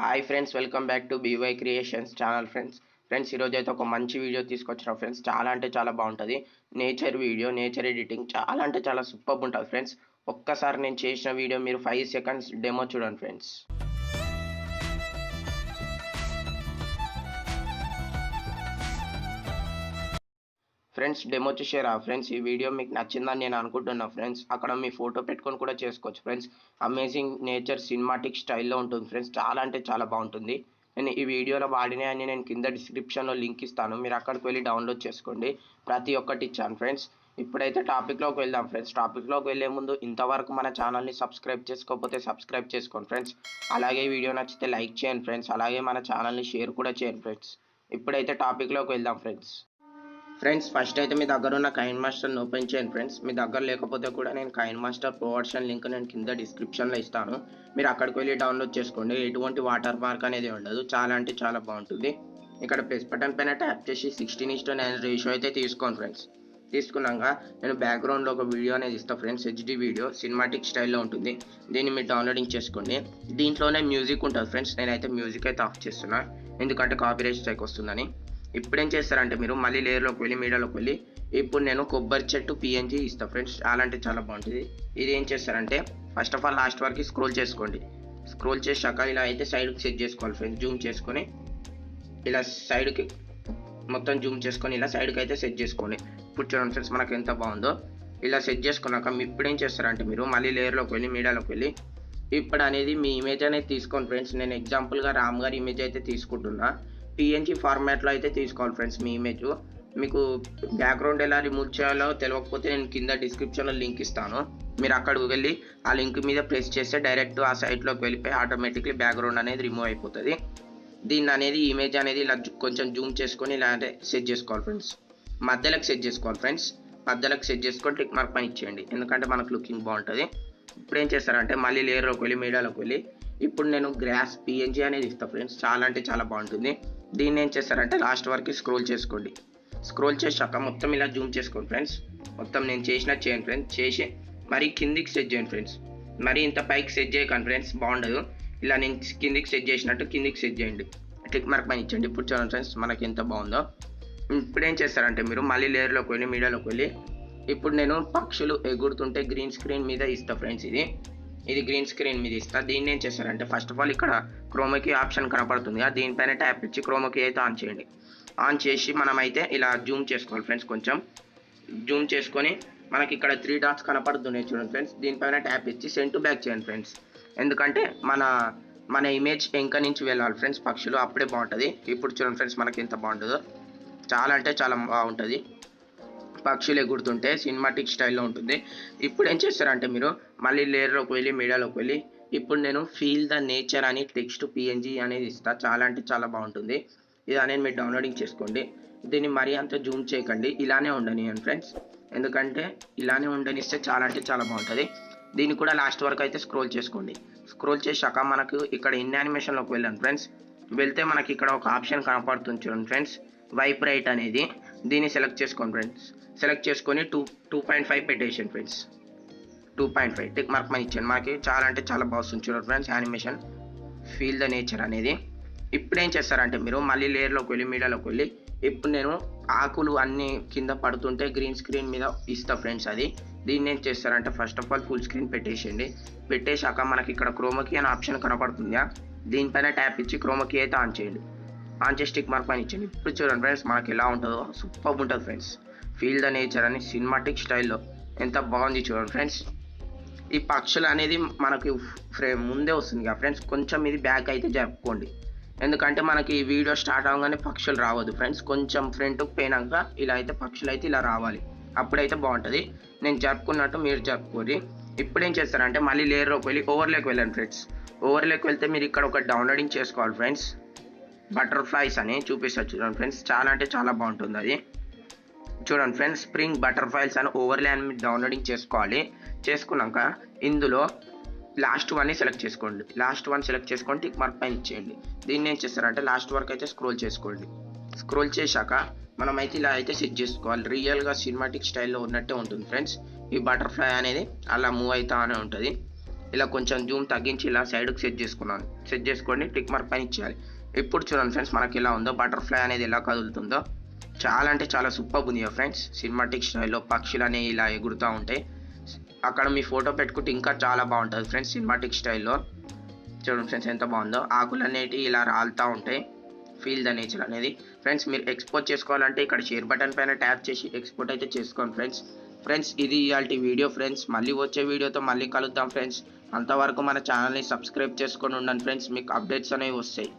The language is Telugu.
Hi friends, welcome back to B Y creations channel. Friends ఈరోజు అయితే ఒక మంచి వీడియో తీసుకొచ్చిన ఫ్రెండ్స్. చాలా అంటే చాలా బాగుంటుంది. నేచర్ వీడియో, నేచర్ ఎడిటింగ్ చాలా అంటే చాలా సూపర్ ఉంటుంది ఫ్రెండ్స్. ఒక్కసారి నేను చేసిన వీడియో మీరు 5 సెకండ్స్ డెమో చూడండి ఫ్రెండ్స్. ఫ్రెండ్స్ డెమో చూసారా ఫ్రెండ్స్? ఈ వీడియో మీకు నచ్చిందని నేను అనుకుంటున్నా ఫ్రెండ్స్. అక్కడ మీ ఫోటో పెట్టుకొని కూడా చేసుకోవచ్చు ఫ్రెండ్స్. అమేజింగ్ నేచర్ సినిమాటిక్ స్టైల్లో ఉంటుంది ఫ్రెండ్స్. చాలా అంటే చాలా బాగుంటుంది. నేను ఈ వీడియోలో వాడినవన్నీ నేను కింద డిస్క్రిప్షన్లో లింక్ ఇస్తాను, మీరు అక్కడికి వెళ్ళి డౌన్లోడ్ చేసుకోండి. ప్రతి ఒక్కటి ఇచ్చాను ఫ్రెండ్స్. ఇప్పుడైతే టాపిక్లోకి వెళ్దాం ఫ్రెండ్స్. టాపిక్లోకి వెళ్ళే ముందు ఇంతవరకు మన ఛానల్ని సబ్స్క్రైబ్ చేసుకోకపోతే సబ్స్క్రైబ్ చేసుకోండి ఫ్రెండ్స్. అలాగే వీడియో నచ్చితే లైక్ చేయండి ఫ్రెండ్స్. అలాగే మన ఛానల్ని షేర్ కూడా చేయండి ఫ్రెండ్స్. ఇప్పుడైతే టాపిక్లోకి వెళ్దాం ఫ్రెండ్స్. ఫస్ట్ అయితే మీ దగ్గర ఉన్న కైన్మాస్టర్ని ఓపెన్ చేయండి ఫ్రెండ్స్. మీ దగ్గర లేకపోతే కూడా నేను కైన్మాస్టర్ ప్రో వర్షన్ లింక్ నేను కింద డిస్క్రిప్షన్లో ఇస్తాను, మీరు అక్కడికి వెళ్ళి డౌన్లోడ్ చేసుకోండి. ఎటువంటి వాటర్ మార్క్ అనేది ఉండదు. చాలా అంటే చాలా బాగుంటుంది. ఇక్కడ ప్లస్ బటన్ పైన ట్యాప్ చేసి 16:9 రేషియో అయితే తీసుకోండి ఫ్రెండ్స్. తీసుకున్నాక నేను బ్యాక్గ్రౌండ్లో ఒక వీడియో అనేది ఇస్తాను ఫ్రెండ్స్. హెచ్డి వీడియో సినిమాటిక్ స్టైల్లో ఉంటుంది. దీన్ని మీరు డౌన్లోడింగ్ చేసుకోండి. దీంట్లోనే మ్యూజిక్ ఉంటుంది ఫ్రెండ్స్. నేనైతే మ్యూజిక్ అయితే ఆఫ్ చేస్తున్నా, ఎందుకంటే కాపీరైట్ స్ట్రైక్ వస్తుందని. ఇప్పుడు ఏం చేస్తారంటే మీరు మళ్ళీ లేయర్లోకి వెళ్ళి మీడియాలోకి వెళ్ళి ఇప్పుడు నేను కొబ్బరి చెట్టు పిఎన్జీ ఇస్తాను ఫ్రెండ్స్. చాలా అంటే చాలా బాగుంటుంది. ఇది ఏం చేస్తారంటే ఫస్ట్ ఆఫ్ ఆల్ లాస్ట్ వరకు స్క్రోల్ చేసుకోండి. స్క్రోల్ చేశాక ఇలా అయితే సైడ్కి సెట్ చేసుకోవాలి ఫ్రెండ్స్. జూమ్ చేసుకొని ఇలా సైడ్కి మొత్తం జూమ్ చేసుకొని ఇలా సైడ్కి అయితే సెట్ చేసుకోండి. ఇప్పుడు చూడండి ఫ్రెండ్స్ మనకు ఎంత బాగుందో. ఇలా సెట్ చేసుకున్నాక ఇప్పుడు ఏం చేస్తారంటే మీరు మళ్ళీ లేయర్లోకి వెళ్ళి మీడియాలోకి వెళ్ళి ఇప్పుడు అనేది మీ ఇమేజ్ అనేది తీసుకోండి ఫ్రెండ్స్. నేను ఎగ్జాంపుల్గా రామ్ గారి ఇమేజ్ అయితే తీసుకుంటున్నా. పిఎన్జీ ఫార్మాట్లో అయితే తీసుకోవాలి ఫ్రెండ్స్ మీ ఇమేజ్. మీకు బ్యాక్గ్రౌండ్ ఎలా రిమూవ్ చేయాలో తెలియకపోతే నేను కింద డిస్క్రిప్షన్లో లింక్ ఇస్తాను, మీరు అక్కడికి వెళ్ళి ఆ లింక్ మీద ప్రెస్ చేస్తే డైరెక్ట్ ఆ సైట్లోకి వెళ్ళిపోయి ఆటోమేటిక్లీ బ్యాక్గ్రౌండ్ అనేది రిమూవ్ అయిపోతుంది. దీన్ని అనేది ఇమేజ్ అనేది ఇలా కొంచెం జూమ్ చేసుకొని ఇలా సెట్ చేసుకోవాలి ఫ్రెండ్స్. మధ్యలోకి సెట్ చేసుకోవాలి ఫ్రెండ్స్. మధ్యలోకి సెట్ చేసుకొని టిక్ మార్క్ పని ఇచ్చేయండి, ఎందుకంటే మనకు లుకింగ్ బాగుంటుంది. ఇప్పుడు ఏం చేస్తారంటే మళ్ళీ లేయర్లోకి వెళ్ళి మీడియాలోకి వెళ్ళి ఇప్పుడు నేను గ్రాస్ పిఎన్జీ అనేది ఇస్తాను ఫ్రెండ్స్. చాలా అంటే చాలా బాగుంటుంది. దీన్ని ఏం చేస్తారంటే లాస్ట్ వరకు స్క్రోల్ చేసుకోండి. స్క్రోల్ చేశాక మొత్తం ఇలా జూమ్ చేసుకోండి ఫ్రెండ్స్. మొత్తం నేను చేసినట్టు చేయండి ఫ్రెండ్స్. చేసి మరి కిందికి సెట్ చేయండి ఫ్రెండ్స్. మరి ఇంత పైకి సెట్ చేయకండి ఫ్రెండ్స్, బాగుండదు. ఇలా నేను కిందికి సెట్ చేసినట్టు కిందికి సెట్ చేయండి, టిక్ మార్క్ పని ఇచ్చండి. ఇప్పుడు చూడండి ఫ్రెండ్స్ మనకి ఎంత బాగుందో. ఇప్పుడు ఏం చేస్తారంటే మీరు మళ్ళీ లేయర్లోకి వెళ్ళి మీడియాలోకి వెళ్ళి ఇప్పుడు నేను పక్షులు ఎగురుతుంటే గ్రీన్ స్క్రీన్ మీద ఇస్తా ఫ్రెండ్స్. ఇది గ్రీన్ స్క్రీన్ మీద ఇస్తా. దీన్ని ఏం చేస్తారంటే ఫస్ట్ ఆఫ్ ఆల్ ఇక్కడ క్రోమాకి ఆప్షన్ కనపడుతుంది, దీనిపైన ట్యాప్ ఇచ్చి క్రోమాకి అయితే ఆన్ చేయండి. ఆన్ చేసి మనమైతే ఇలా జూమ్ చేసుకోవాలి ఫ్రెండ్స్. కొంచెం జూమ్ చేసుకొని మనకి ఇక్కడ 3 డాట్స్ కనపడుతున్నాయి చూడండి ఫ్రెండ్స్. దీనిపైన ట్యాప్ ఇచ్చి సెండ్ టు బ్యాక్ చేయండి ఫ్రెండ్స్. ఎందుకంటే మన ఇమేజ్ వెనక నుంచి వెళ్ళాలి ఫ్రెండ్స్ పక్షులు, అప్పుడే బాగుంటుంది. ఇప్పుడు చూడండి ఫ్రెండ్స్ మనకి ఎంత బాగుంటుందో. చాలా అంటే చాలా బాగుంటుంది. పక్షులు ఎగురుతుంటే సినిమాటిక్ స్టైల్లో ఉంటుంది. ఇప్పుడు ఏం చేస్తారంటే మీరు మళ్ళీ లేయర్లోకి వెళ్ళి మీడియాలోకి వెళ్ళి ఇప్పుడు నేను ఫీల్ ద నేచర్ అని టెక్స్ట్ పిఎన్జీ అనేది ఇస్తా. చాలా అంటే చాలా బాగుంటుంది. ఇది అనేది మీరు డౌన్లోడింగ్ చేసుకోండి. దీన్ని మరీ అంత జూమ్ చేయకండి, ఇలానే ఉండనియండి ఫ్రెండ్స్. ఎందుకంటే ఇలానే ఉండనిస్తే చాలా అంటే చాలా బాగుంటుంది. దీన్ని కూడా లాస్ట్ వరకు అయితే స్క్రోల్ చేసుకోండి. స్క్రోల్ చేశాక మనకు ఇక్కడ ఇన్ యానిమేషన్లోకి వెళ్ళండి ఫ్రెండ్స్. వెళ్తే మనకి ఇక్కడ ఒక ఆప్షన్ కనపడుతుంది చూడండి ఫ్రెండ్స్, వైప్ రైట్ అనేది. దీన్ని సెలెక్ట్ చేసుకోండి ఫ్రెండ్స్. సెలెక్ట్ చేసుకొని 2.5 పెట్టేసాను ఫ్రెండ్స్. 2.5 టిక్ మార్క్ మన ఇచ్చాను. మనకి చాలా అంటే చాలా బాగుంది చూడండి friends animation feel the nature అనేది. ఇప్పుడు ఏం చేస్తారంటే మీరు మళ్ళీ లేయర్లోకి వెళ్ళి మీడియాలోకి వెళ్ళి ఇప్పుడు నేను ఆకులు అన్నీ కింద పడుతుంటే గ్రీన్ స్క్రీన్ మీద ఇస్తా ఫ్రెండ్స్. దీన్ని ఏం చేస్తారంటే first of all full screen పెట్టేసేయండి. పెట్టేశాక మనకి ఇక్కడ క్రోమాకి అనే ఆప్షన్ కనపడుతుందా, దీనిపైన ట్యాప్ ఇచ్చి క్రోమాకి అయితే ఆన్ చేయండి. ఆన్ చేసి టిక్ మార్క్ పని ఇచ్చేయండి. ఇప్పుడు చూడండి ఫ్రెండ్స్ మనకి ఎలా ఉంటుందో, సూపర్ ఉంటుంది ఫ్రెండ్స్. ఫీల్ ద నేచర్ అని సినిమాటిక్ స్టైల్లో ఎంత బాగుంది చూడండి ఫ్రెండ్స్. ఈ పక్షులు అనేది మనకి ముందే వస్తుంది కదా ఫ్రెండ్స్, కొంచెం ఇది బ్యాక్ అయితే జరుపుకోండి. ఎందుకంటే మనకి ఈ వీడియో స్టార్ట్ అవ్వగానే పక్షులు రావద్దు ఫ్రెండ్స్. కొంచెం ఫ్రంట్కి పోయినాక ఇలా అయితే పక్షులు అయితే ఇలా రావాలి, అప్పుడైతే బాగుంటుంది. నేను జరుపుకున్నట్టు మీరు జరుపుకోండి. ఇప్పుడు ఏం చేస్తారంటే మళ్ళీ లేయర్లోకి వెళ్ళి ఓవర్లోకి వెళ్ళండి ఫ్రెండ్స్. ఓవర్లోకి వెళ్తే మీరు ఇక్కడ ఒక డౌన్లోడింగ్ చేసుకోవాలి ఫ్రెండ్స్. బటర్ఫ్లైస్ అని చూపిస్తారు చూడండి ఫ్రెండ్స్. చాలా అంటే చాలా బాగుంటుంది అది. చూడండి ఫ్రెండ్స్ స్ప్రింగ్ బటర్ఫ్లైస్ అని ఓవర్లే అని మీరు డౌన్లోడింగ్ చేసుకోవాలి. చేసుకున్నాక ఇందులో లాస్ట్ వన్ని సెలెక్ట్ చేసుకోండి. లాస్ట్ వన్ సెలెక్ట్ చేసుకొని టిక్ మార్క్ పైన ఇచ్చేయండి. దీన్ని ఏం చేస్తారంటే లాస్ట్ వరకు అయితే స్క్రోల్ చేసుకోండి. స్క్రోల్ చేశాక మనమైతే ఇలా అయితే సెట్ చేసుకోవాలి. రియల్గా సినిమాటిక్ స్టైల్లో ఉన్నట్టే ఉంటుంది ఫ్రెండ్స్. ఈ బటర్ఫ్లై అనేది అలా మూవ్ అవుతానే ఉంటుంది. ఇలా కొంచెం జూమ్ తగ్గించి ఇలా సైడ్కి సెట్ చేసుకున్నాను. సెట్ చేసుకొని టిక్ మార్క్ పైన ఇచ్చేయాలి. ఇప్పుడు చూడండి ఫ్రెండ్స్ మనకి ఎలా ఉందో, బటర్ఫ్లై అనేది ఎలా కదులుతుందో చాలా అంటే చాలా సూపర్బ్ ఉంది ఫ్రెండ్స్. సినిమాటిక్ స్టైల్లో పక్షులు అనేవి ఇలా ఎగురుతూ ఉంటాయి. అక్కడ మీ ఫోటో పెట్టుకుంటే ఇంకా చాలా బాగుంటుంది ఫ్రెండ్స్ సినిమాటిక్ స్టైల్లో. చూడండి ఫ్రెండ్స్ ఎంత బాగుందో, ఆకులు అనేటివి ఇలా రాలుతూ ఉంటాయి. ఫీల్ ద నేచర్ అనేది. ఫ్రెండ్స్ మీరు ఎక్స్పోర్ట్ చేసుకోవాలంటే ఇక్కడ షేర్ బటన్ పైన ట్యాప్ చేసి ఎక్స్పోర్ట్ అయితే చేసుకోండి ఫ్రెండ్స్. ఫ్రెండ్స్ ఇది ఇవాల్టి వీడియో ఫ్రెండ్స్. మళ్ళీ వచ్చే వీడియోతో మళ్ళీ కలుద్దాం ఫ్రెండ్స్. అంతవరకు మన ఛానల్ని సబ్స్క్రైబ్ చేసుకొని ఉండండి ఫ్రెండ్స్, మీకు అప్డేట్స్ అనేవి వస్తాయి.